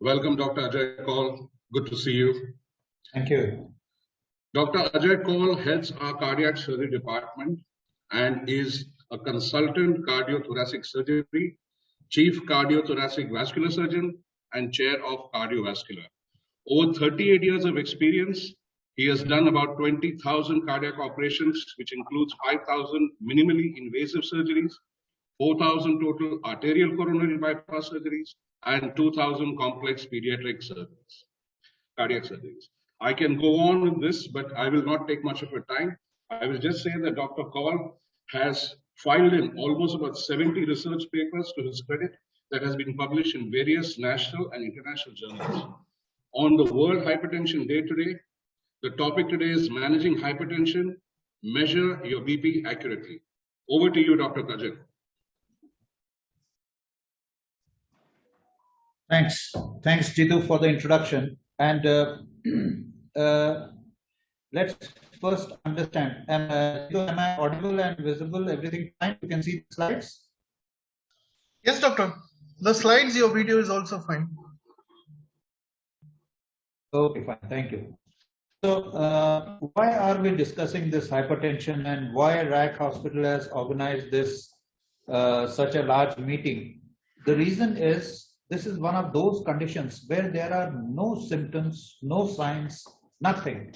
Welcome, Dr. Ajay Kaul. Good to see you. Thank you. Dr. Ajay Kaul heads our cardiac surgery department and is a consultant cardiothoracic surgery, chief cardiothoracic vascular surgeon, and chair of cardiovascular. Over 38 years of experience, he has done about 20,000 cardiac operations, which includes 5,000 minimally invasive surgeries, 4,000 total arterial coronary bypass surgeries, and 2,000 complex pediatric surgeries, cardiac surgeries. I can go on with this, but I will not take much of your time. I will just say that Dr. Kaul has filed in almost about 70 research papers to his credit that has been published in various national and international journals. On the World Hypertension Day today, the topic today is managing hypertension, measure your BP accurately. Over to you, Dr. Ajay. Thanks, Jitu, for the introduction. And let's first understand. Am I audible and visible? Everything fine? You can see the slides? Yes, doctor. The slides, your video is also fine. Okay, fine. Thank you. So why are we discussing this hypertension and why RAC Hospital has organized this such a large meeting? The reason is this is one of those conditions where there are no symptoms, no signs, nothing.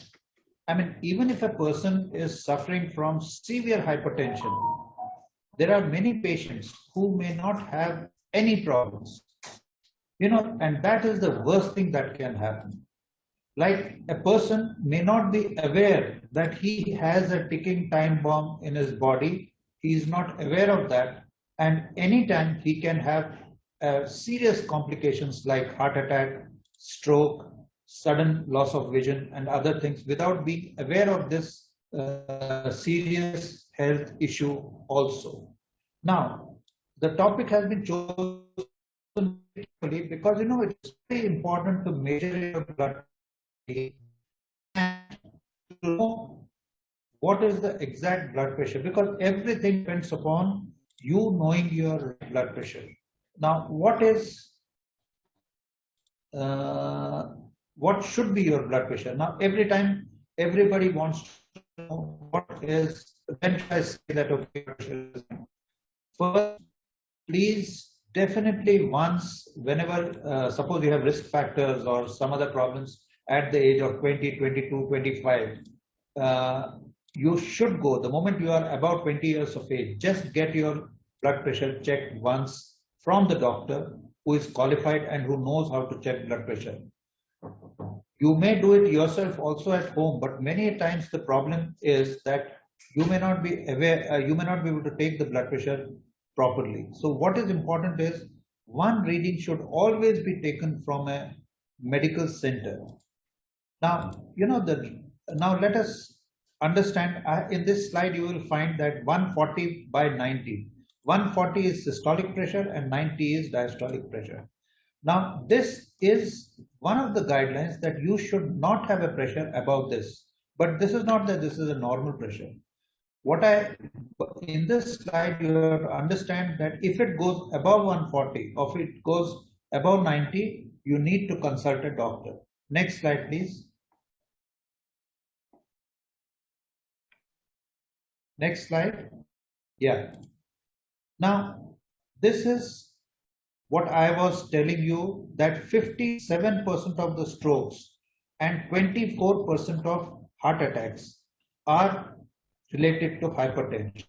I mean, even if a person is suffering from severe hypertension, there are many patients who may not have any problems, and that is the worst thing that can happen. Like a person may not be aware that he has a ticking time bomb in his body. He is not aware of that. And anytime he can have serious complications like heart attack, stroke, sudden loss of vision and other things without being aware of this serious health issue also. Now, the topic has been chosen because, it's very important to measure your blood and to know what is the exact blood pressure, because everything depends upon you knowing your blood pressure. Now, what should be your blood pressure? Now, every time everybody wants to know what is, when should I say that okay, first, please definitely once, whenever, suppose you have risk factors or some other problems at the age of 20, 22, 25, you should go, the moment you are about 20 years of age, just get your blood pressure checked once from the doctor who is qualified and who knows how to check blood pressure. You may do it yourself also at home, but many times the problem is that you may not be aware, you may not be able to take the blood pressure properly. So what is important is one reading should always be taken from a medical center. Now, now let us understand, in this slide you will find that 140 by 90. 140 is systolic pressure and 90 is diastolic pressure. Now, this is one of the guidelines that you should not have a pressure above this, but this is not that this is a normal pressure. In this slide, you have to understand that if it goes above 140 or if it goes above 90, you need to consult a doctor. Next slide, please. Next slide. Yeah. Now, this is what I was telling you, that 57% of the strokes and 24% of heart attacks are related to hypertension.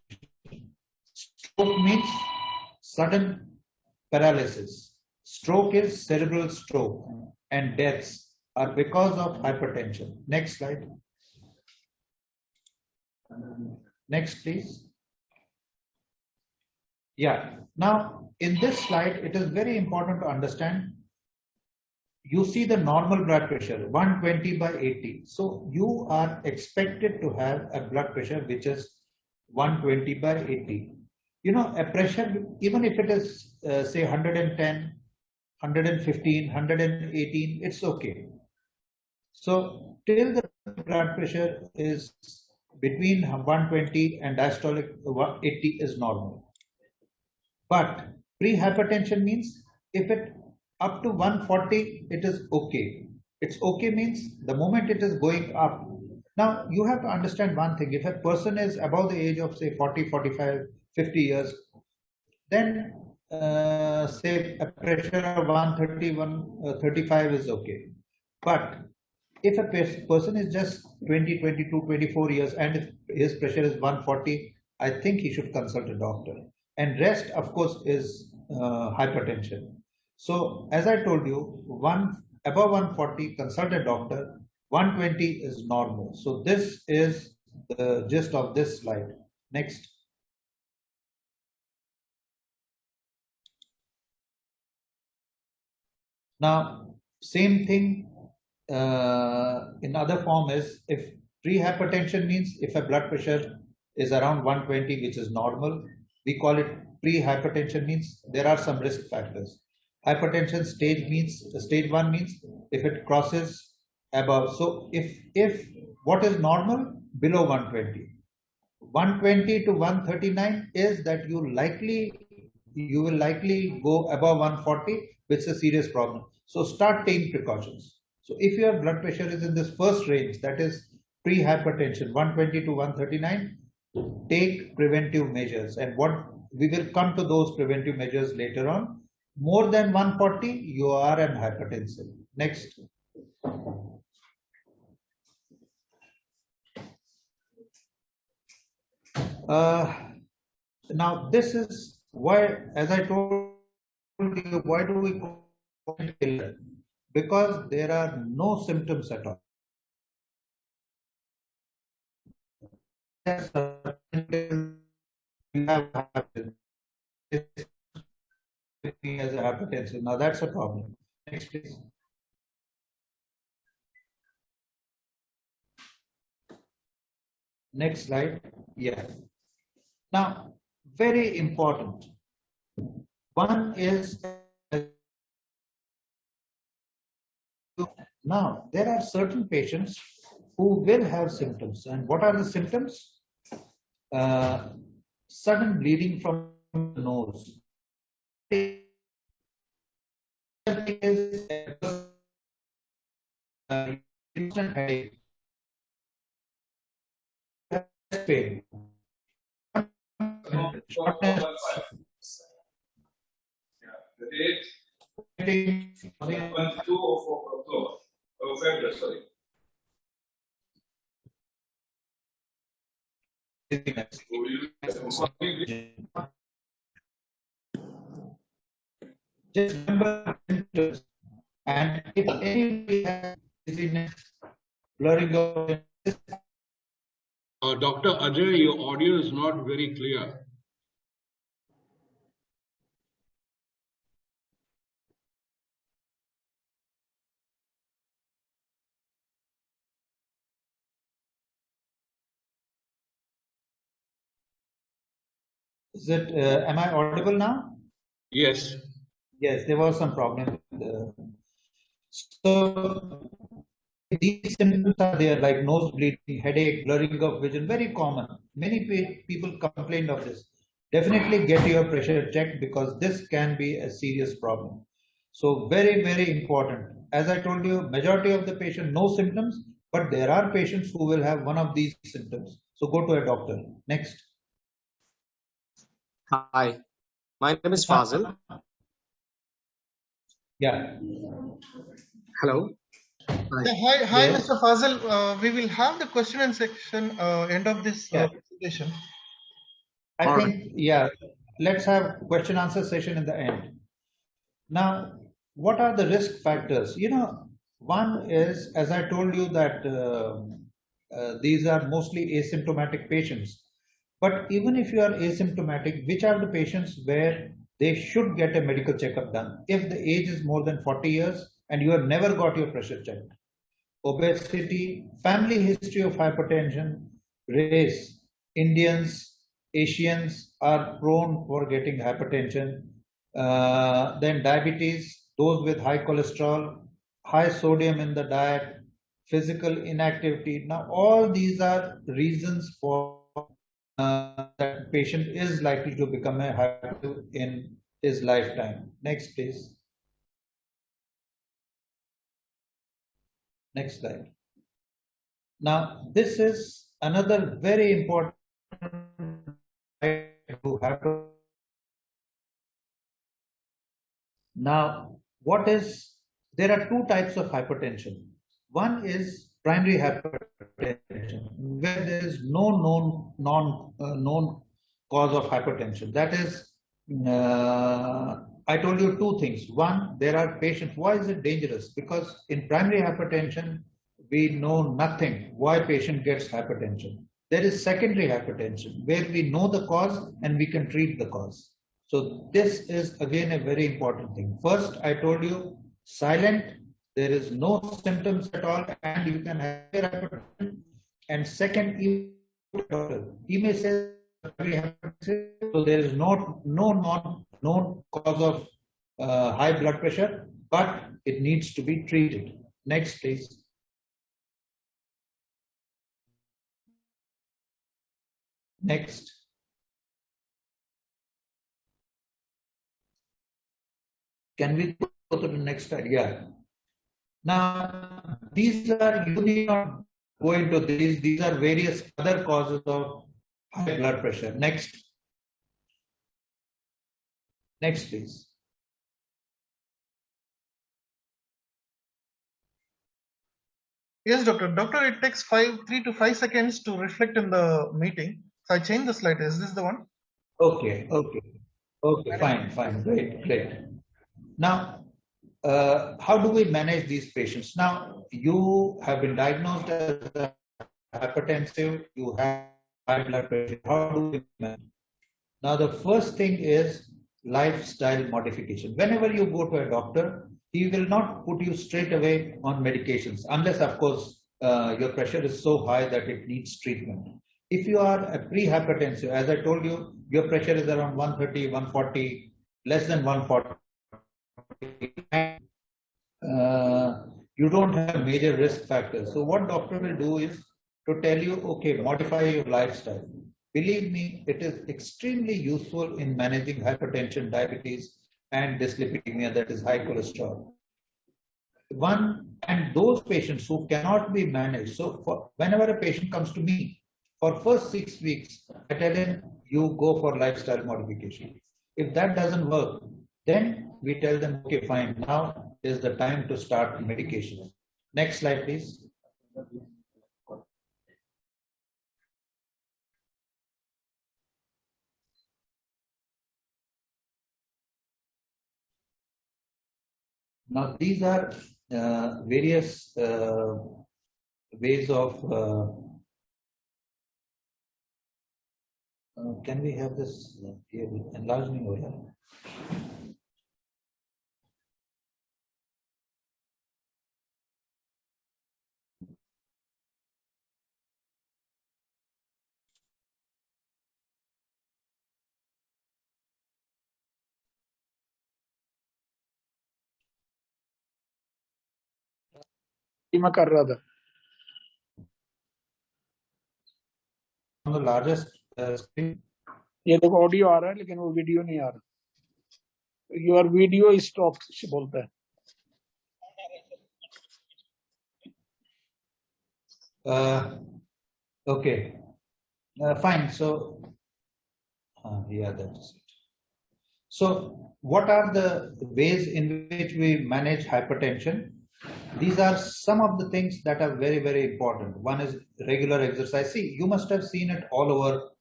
Stroke means sudden paralysis. Stroke is cerebral stroke, and deaths are because of hypertension. Next slide. Next, please. Yeah. Now, in this slide, it is very important to understand. You see the normal blood pressure, 120 by 80. So you are expected to have a blood pressure which is 120 by 80. A pressure, even if it is say 110, 115, 118, it's okay. So till the blood pressure is between 120 and diastolic 80 is normal. But pre-hypertension means if it Up to 140, it is okay. It's okay means the moment it is going up. Now, you have to understand one thing. If a person is above the age of, say, 40, 45, 50 years, then say a pressure of 131, 35 is okay. But if a person is just 20, 22, 24 years and if his pressure is 140, I think he should consult a doctor. And rest, of course, is hypertension. So as I told you, above 140, consult a doctor. 120 is normal. So this is the gist of this slide. Next. Now, same thing in other form is if pre-hypertension means if a blood pressure is around 120, which is normal, we call it pre-hypertension means there are some risk factors. Hypertension stage 1 means if it crosses above. So if what is normal below 120, 120 to 139 is that you will likely go above 140, which is a serious problem. So start taking precautions. So if your blood pressure is in this first range, that is pre-hypertension, 120 to 139, take preventive measures. And what we will come to those preventive measures later on. More than 140, you are an hypertensive. Next. Now this is why, as I told you, why do we call it killer? Because there are no symptoms at all. As a hypertension. Now that's a problem. Next, please. Next slide. Yeah. Now, very important. One is now there are certain patients who will have symptoms. And what are the symptoms? Sudden bleeding from the nose. Instant headache. Pain. Shortness. The date 22 of October, of February, sorry. Just remember, and if anybody has dizziness, blurring of Dr. Ajay, your audio is not very clear. Is it? Am I audible now? Yes. Yes, there was some problem. So these symptoms are there, like nose bleeding, headache, blurring of vision, very common. Many people complain of this. Definitely get your pressure checked because this can be a serious problem. So very, very important. As I told you, majority of the patient no symptoms, but there are patients who will have one of these symptoms. So go to a doctor. Next. Hi, my name is Fazil. Yeah. Hello. Hi, Yes. Mr. Fazil. We will have the question and section end of this Yeah. presentation. I think, yeah, let's have question answer session in the end. Now, what are the risk factors? One is, as I told you, that these are mostly asymptomatic patients. But even if you are asymptomatic, which are the patients where they should get a medical checkup done? If the age is more than 40 years and you have never got your pressure checked, obesity, family history of hypertension, race, Indians, Asians are prone for getting hypertension. Then diabetes, those with high cholesterol, high sodium in the diet, physical inactivity. Now, all these are reasons for that patient is likely to become a hypertensive in his lifetime. Next, please. Next slide. Now, this is another very important to have to. Now, there are two types of hypertension. One is primary hypertension, where there is no known cause of hypertension. That is, I told you two things. One, there are patients. Why is it dangerous? Because in primary hypertension, we know nothing why patient gets hypertension. There is secondary hypertension, where we know the cause and we can treat the cause. So this is again a very important thing. First, I told you silent, there is no symptoms at all, and you can have hypertension. And second, he may say so there is no known cause of high blood pressure, but it needs to be treated. Next, please. Next. Can we go to the next slide? Yeah. Now, these are, you need not go into these. These are various other causes of high blood pressure. Next. Next, please. Yes, doctor. Doctor, it takes 3 to 5 seconds to reflect in the meeting. So I changed the slide. Is this the one? Okay. Fine. Great. Now, how do we manage these patients? Now, you have been diagnosed as hypertensive, you have high blood pressure. How do we manage? Now, the first thing is lifestyle modification. Whenever you go to a doctor, he will not put you straight away on medications, unless, of course, your pressure is so high that it needs treatment. If you are a pre-hypertensive, as I told you, your pressure is around 130, 140, less than 140. You don't have major risk factors. So what doctor will do is to tell you, okay, modify your lifestyle. Believe me, it is extremely useful in managing hypertension, diabetes, and dyslipidemia, that is high cholesterol. And those patients who cannot be managed. So whenever a patient comes to me, for first 6 weeks, I tell him, you go for lifestyle modification. If that doesn't work, then we tell them, okay, fine, now is the time to start medication. Next slide, please. Now, these are various ways of can we have this enlarging over here? मैं कर रहा था on the largest screen. ये देखो audio आ रहा है लेकिन वो वीडियो नहीं आ रहा योर वीडियो स्टॉप बोलता है Okay, fine. So yeah, that's it. So what are the ways in which we manage hypertension? These are some of the things that are very, very important. One is regular exercise. See, you must have seen it all over.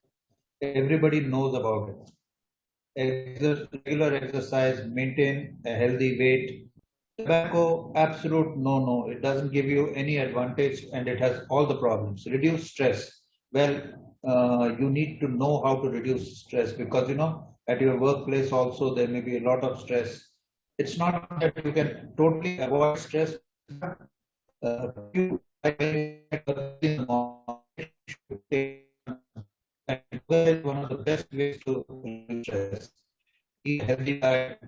Everybody knows about it. Regular exercise, maintain a healthy weight. Tobacco, absolute no. It doesn't give you any advantage and it has all the problems. Reduce stress. Well, you need to know how to reduce stress because, you know, at your workplace also there may be a lot of stress. It's not that you can totally avoid stress. One of the best ways to reduce stress. Eat healthy diet.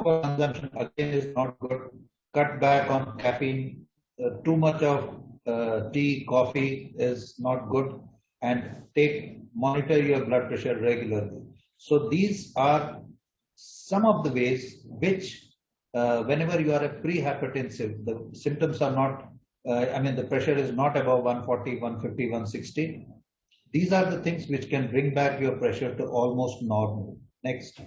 Consumption again is not good. Cut back on caffeine. Too much of tea, coffee is not good. And monitor your blood pressure regularly. So these are some of the ways which, whenever you are a pre-hypertensive, the symptoms are not I mean, the pressure is not above 140, 150, 160. These are the things which can bring back your pressure to almost normal. Next.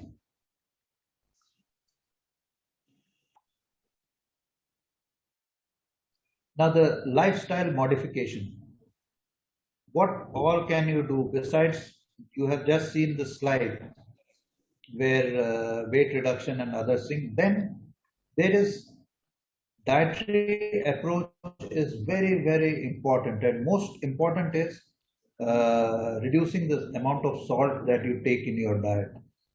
Now, the lifestyle modification. What all can you do besides, you have just seen the slide where weight reduction and other things. Then there is dietary approach is very, very important, and most important is reducing the amount of salt that you take in your diet.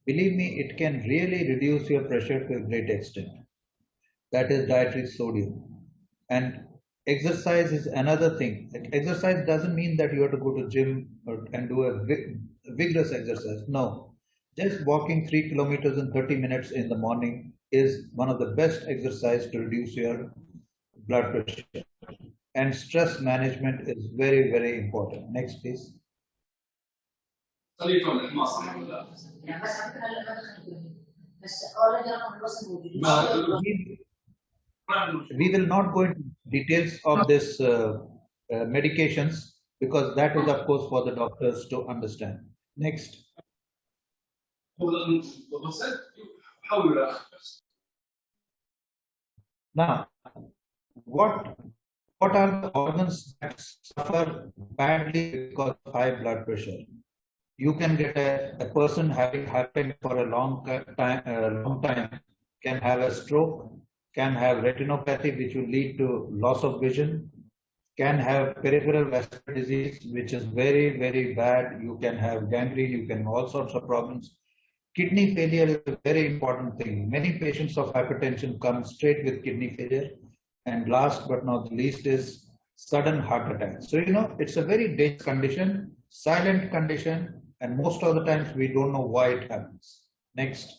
Believe me, it can really reduce your pressure to a great extent. That is dietary sodium. And exercise is another thing. Exercise doesn't mean that you have to go to gym and do a vigorous exercise. No, just walking 3 kilometers in 30 minutes in the morning is one of the best exercise to reduce your blood pressure. And stress management is very, very important. Next, please. We will not go into details of this medications, because that is, of course, for the doctors to understand. Next. Now, what are the organs that suffer badly because of high blood pressure? You can get a person having hypertension for a long time can have a stroke, can have retinopathy, which will lead to loss of vision, can have peripheral vascular disease, which is very, very bad. You can have gangrene, you can have all sorts of problems. Kidney failure is a very important thing. Many patients of hypertension come straight with kidney failure. And last but not the least is sudden heart attack. So, you know, it's a very dangerous condition, silent condition, and most of the times we don't know why it happens. Next.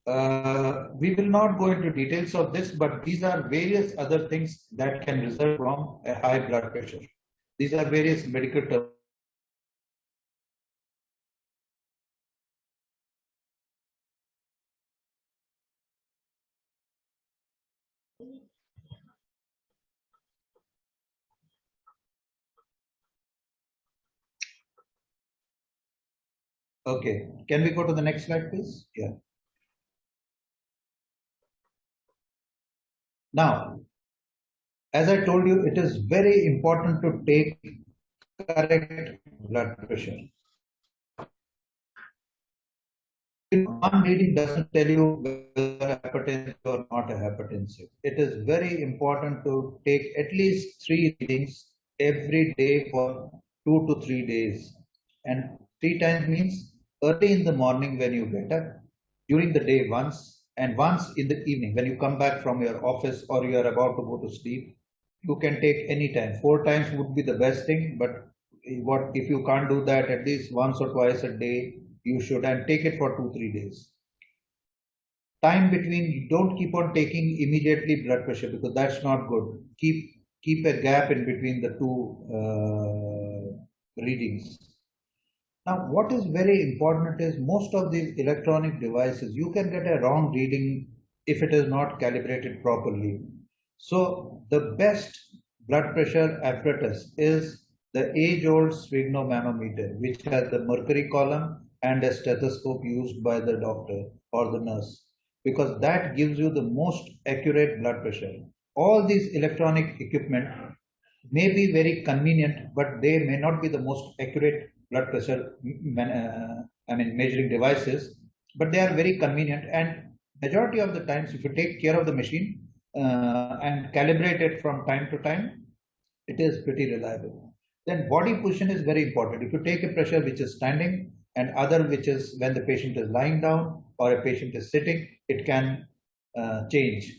We will not go into details of this, but these are various other things that can result from a high blood pressure. These are various medical terms. Okay, can we go to the next slide, please? Yeah. Now, as I told you, it is very important to take correct blood pressure. One reading doesn't tell you whether hypertensive or not a hypertensive. It is very important to take at least 3 readings every day for 2 to 3 days. And 3 times means early in the morning when you get up, during the day once, and once in the evening when you come back from your office or you are about to go to sleep. You can take any time. 4 times would be the best thing, but what if you can't do that, at least once or twice a day you should, and take it for 2-3 days. Time between, don't keep on taking immediately blood pressure, because that's not good. Keep a gap in between the 2 readings. Now, what is very important is most of these electronic devices, you can get a wrong reading if it is not calibrated properly. So the best blood pressure apparatus is the age-old sphygmomanometer, which has the mercury column and a stethoscope used by the doctor or the nurse, because that gives you the most accurate blood pressure. All these electronic equipment may be very convenient, but they may not be the most accurate blood pressure measuring devices, but they are very convenient, and majority of the times if you take care of the machine and calibrate it from time to time, it is pretty reliable. Then body position is very important. If you take a pressure which is standing and other which is when the patient is lying down or a patient is sitting, it can change.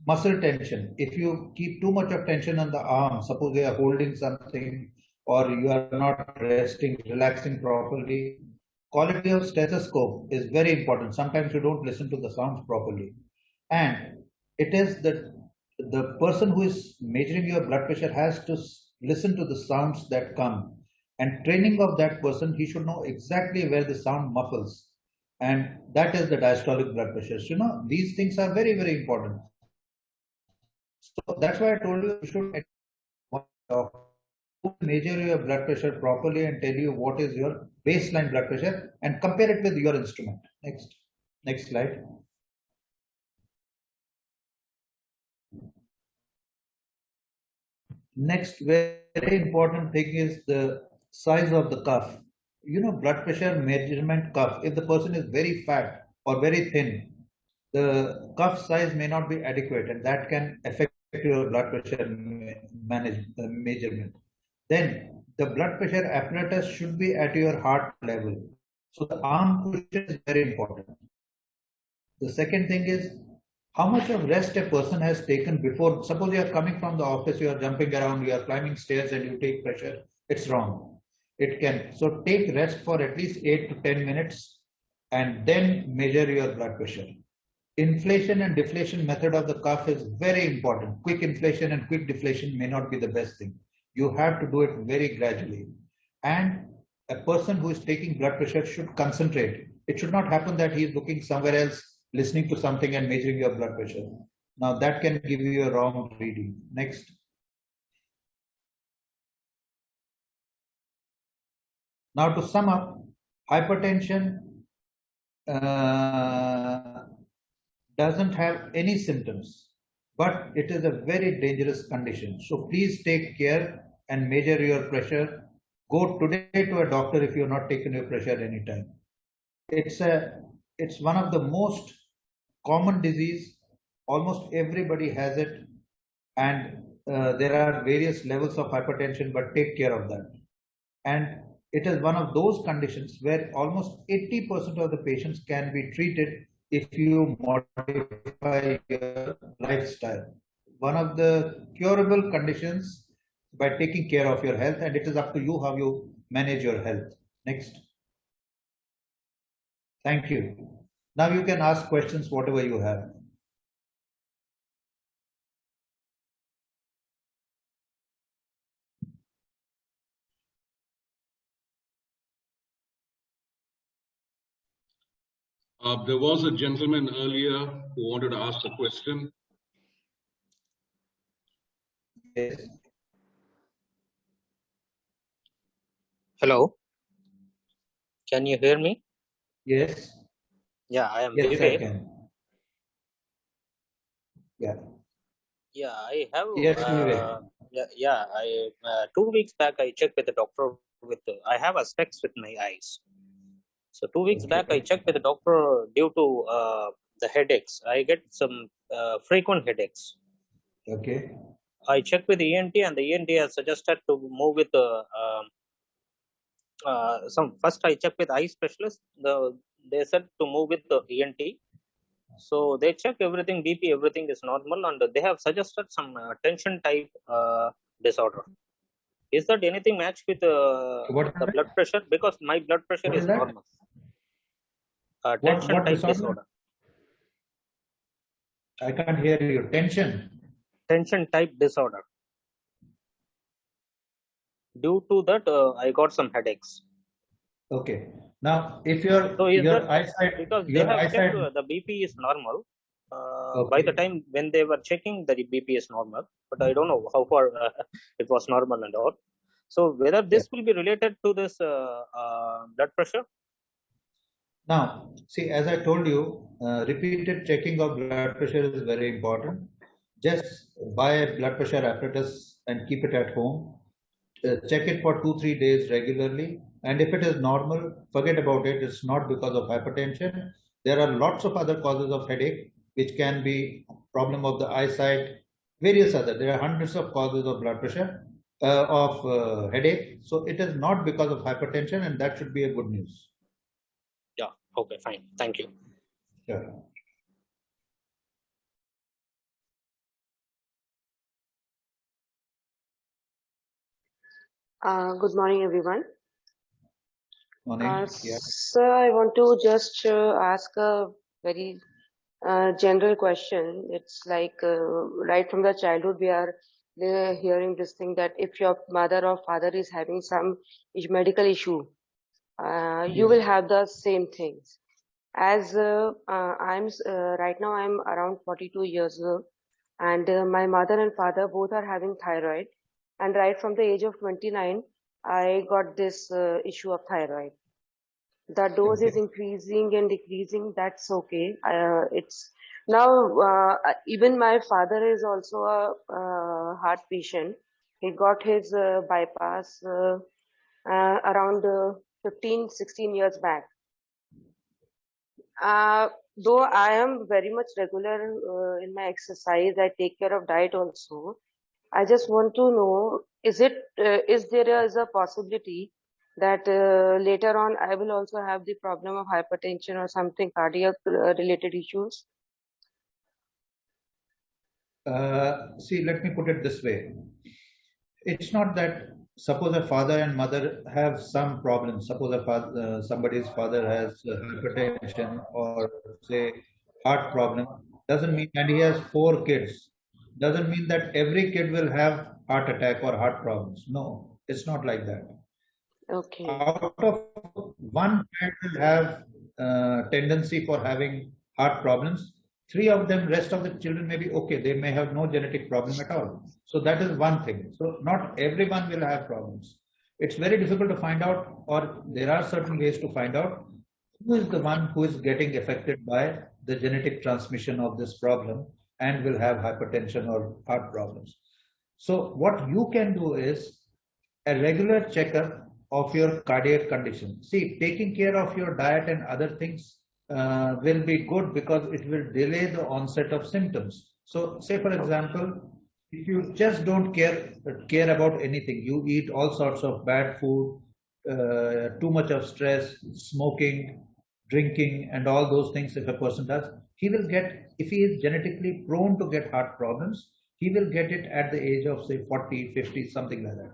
Muscle tension. If you keep too much of tension on the arm, suppose you are holding something or you are not resting, relaxing properly, quality of stethoscope is very important. Sometimes you don't listen to the sounds properly. And it is that the person who is measuring your blood pressure has to listen to the sounds that come. And training of that person, he should know exactly where the sound muffles. and that is the diastolic blood pressure. So, these things are very, very important. So that's why I told you should measure your blood pressure properly and tell you what is your baseline blood pressure and compare it with your instrument. Next slide. Next very important thing is the size of the cuff. Blood pressure measurement cuff. If the person is very fat or very thin, the cuff size may not be adequate, and that can affect your blood pressure measurement. Then the blood pressure apparatus should be at your heart level. So the arm position is very important. The second thing is how much of rest a person has taken before. Suppose you are coming from the office, you are jumping around, you are climbing stairs and you take pressure. It's wrong. So take rest for at least 8 to 10 minutes and then measure your blood pressure. Inflation and deflation method of the cuff is very important. Quick inflation and quick deflation may not be the best thing. You have to do it very gradually. And a person who is taking blood pressure should concentrate. It should not happen that he is looking somewhere else, listening to something and measuring your blood pressure. Now that can give you a wrong reading. Next. Now to sum up, hypertension doesn't have any symptoms, but it is a very dangerous condition. So please take care and measure your pressure. Go today to a doctor if you're not taking your pressure anytime. It's one of the most common disease. Almost everybody has it, and there are various levels of hypertension, but take care of that. And it is one of those conditions where almost 80% of the patients can be treated if you modify your lifestyle. One of the curable conditions by taking care of your health, and it is up to you how you manage your health. Next. Thank you. Now you can ask questions, whatever you have. There was a gentleman earlier who wanted to ask a question. Yes. Hello. Can you hear me? Yes. Yeah, I am Yes, Vivek. I can. Yeah. Yeah, I have. Yes, Vivek. Yeah. 2 weeks back I checked with the doctor I have a specs with my eyes. So 2 weeks back I checked with the doctor due to the headaches. I get some frequent headaches. Okay. I checked with the ENT and the ENT has suggested to move with first I checked with eye specialist. They said to move with the ENT. So they check everything, BP, everything is normal, and they have suggested some tension type disorder. Is that anything matched with the blood pressure? Because my blood pressure is normal. Tension type disorder. I can't hear you. Tension type disorder. Due to that, I got some headaches. Okay. Now, if your eyesight, because they have checked the BP is normal. By the time when they were checking, the BP is normal, but I don't know how far it was normal and all. So whether this will be related to this blood pressure? Now, see, as I told you, repeated checking of blood pressure is very important. Just buy a blood pressure apparatus and keep it at home. Check it for 2-3 days regularly. And if it is normal, forget about it. It's not because of hypertension. There are lots of other causes of headache, which can be problem of the eyesight, various other. There are hundreds of causes of blood pressure, headache. So it is not because of hypertension, and that should be a good news. Yeah. Okay. Fine. Thank you. Sure. Good morning, everyone. Morning. Sir, I want to just ask a very general question. It's like right from the childhood, we are hearing this thing that if your mother or father is having some medical issue, you will have the same things. As right now, I'm around 42 years old, and my mother and father both are having thyroid. And right from the age of 29, I got this issue of thyroid. The dose is increasing and decreasing. That's okay. It's now even my father is also a heart patient. He got his bypass around 15, 16 years back. Though I am very much regular in my exercise, I take care of diet also. I just want to know, is there is a possibility that later on I will also have the problem of hypertension or something cardiac related issues? See, let me put it this way. It's not that suppose a father and mother have some problems. Suppose somebody's father has hypertension or say heart problem. Doesn't mean, and he has 4 kids. Doesn't mean that every kid will have heart attack or heart problems. No, it's not like that. Okay. Out of one child will have tendency for having heart problems. 3 of them, rest of the children may be okay. They may have no genetic problem at all. So that is one thing. So not everyone will have problems. It's very difficult to find out, or there are certain ways to find out who is the one who is getting affected by the genetic transmission of this problem and will have hypertension or heart problems. So what you can do is a regular checkup of your cardiac condition. See, taking care of your diet and other things will be good because it will delay the onset of symptoms. So say for example, if you just don't care about anything, you eat all sorts of bad food, too much of stress, smoking, drinking, and all those things, if a person does, he will get, if he is genetically prone to get heart problems, he will get it at the age of say 40, 50, something like that.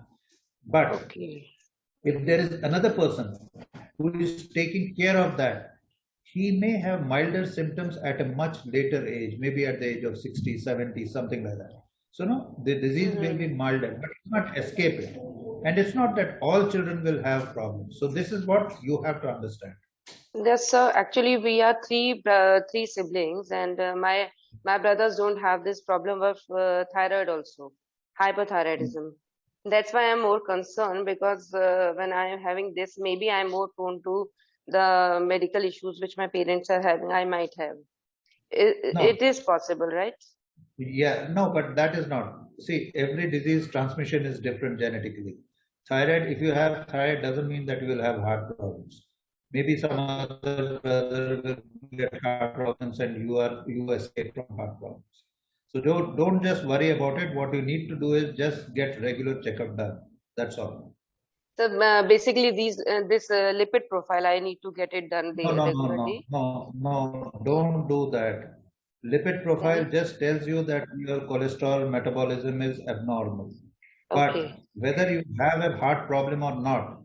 But Okay. if there is another person who is taking care of that, he may have milder symptoms at a much later age, maybe at the age of 60, 70, something like that. So no, the disease will be milder, but it's not escape it. And it's not that all children will have problems. So this is what you have to understand. Yes, sir. Actually, we are three siblings, and my brothers don't have this problem of thyroid also, hypothyroidism. That's why I'm more concerned because when I am having this, maybe I'm more prone to the medical issues which my parents are having. I might have. No. It is possible, right? Yeah, no, but that is not. See, every disease transmission is different genetically. Thyroid, if you have thyroid, doesn't mean that you will have heart problems. Maybe some other brother will get heart problems and you escape from heart problems. So don't just worry about it. What you need to do is just get regular checkup done. That's all. So basically, this lipid profile, I need to get it done regularly. No, don't do that. Lipid profile just tells you that your cholesterol metabolism is abnormal. Okay. But whether you have a heart problem or not,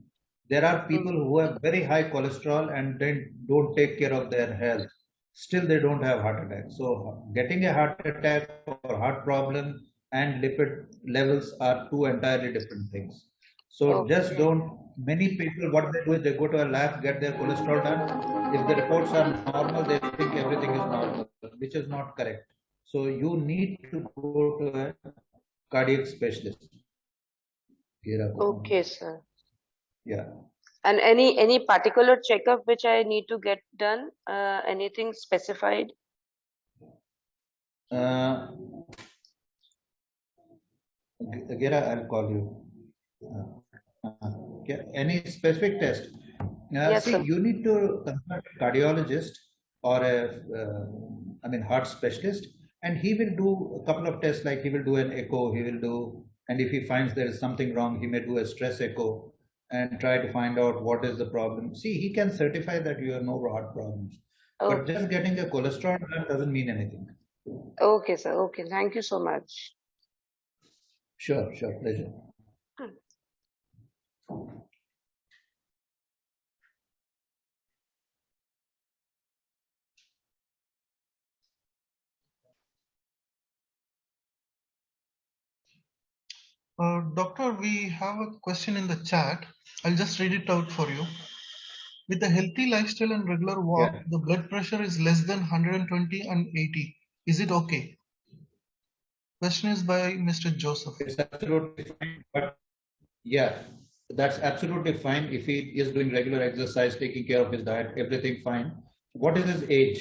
there are people who have very high cholesterol and then don't take care of their health. Still, they don't have heart attack. So, getting a heart attack or heart problem and lipid levels are two entirely different things. So, just don't. Many people, what they do is they go to a lab, get their cholesterol done. If the reports are normal, they think everything is normal, which is not correct. So, you need to go to a cardiac specialist. Okay, sir. Yeah. And any particular checkup which I need to get done? Anything specified? Gira, I'll call you. Any specific test? Yes, See, sir. you need to consult a cardiologist or heart specialist, and he will do a couple of tests. Like he will do an echo, he will do, and if he finds there is something wrong, he may do a stress echo and try to find out what is the problem. See, he can certify that you have no heart problems, but just getting a cholesterol done doesn't mean anything. Okay, sir. Okay, thank you so much. Sure, pleasure. Doctor, we have a question in the chat. I'll just read it out for you. with a healthy lifestyle and regular walk, Yeah. the blood pressure is less than 120 and 80. Is it okay? Question is by Mr. Joseph. It's absolutely fine. But yeah, that's absolutely fine if he is doing regular exercise, taking care of his diet, everything fine. What is his age?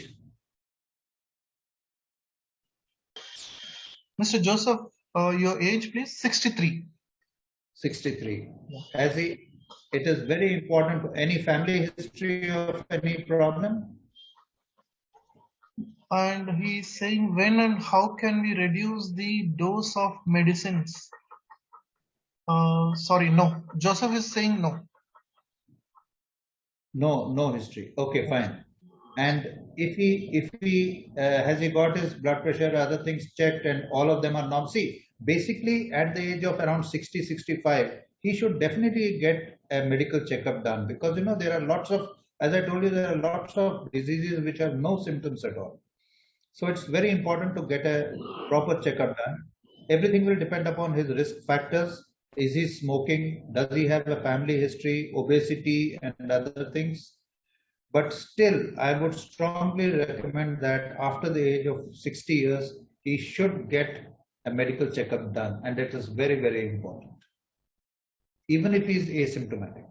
Mr. Joseph, your age, please? 63. 63. Has he? It is very important. Any family history of any problem? And he is saying, when and how can we reduce the dose of medicines? Sorry, no. Joseph is saying no. No history. Okay, fine. And if he has he got his blood pressure, other things checked, and all of them are normal. See, basically at the age of around 60, 65, he should definitely get a medical checkup done, because there are lots of, as I told you, there are lots of diseases which have no symptoms at all. So it's very important to get a proper checkup done. Everything will depend upon his risk factors. Is he smoking? Does he have a family history, obesity, and other things? But still, I would strongly recommend that after the age of 60 years, he should get a medical checkup done. And that is very, very important, even if he is asymptomatic.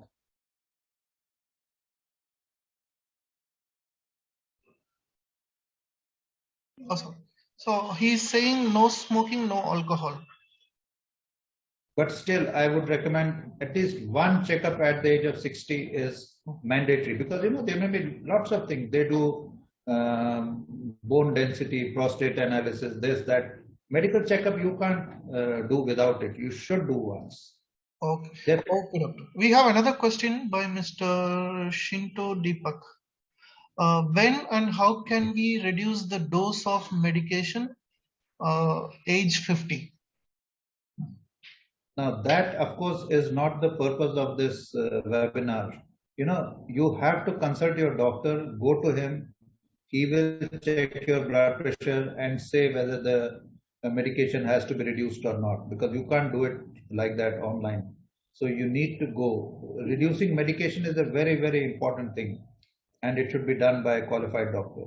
Awesome. So he's saying no smoking, no alcohol. But still, I would recommend at least one checkup at the age of 60 is mandatory, because there may be lots of things. They do bone density, prostate analysis, this, that. Medical checkup you can't do without it. You should do once. Okay. Okay, doctor. We have another question by Mr. Shinto Deepak. When and how can we reduce the dose of medication age 50? Now that, of course, is not the purpose of this webinar. You have to consult your doctor, go to him. He will check your blood pressure and say whether the medication has to be reduced or not, because you can't do it like that online. So you need to go. Reducing medication is a very, very important thing, and it should be done by a qualified doctor.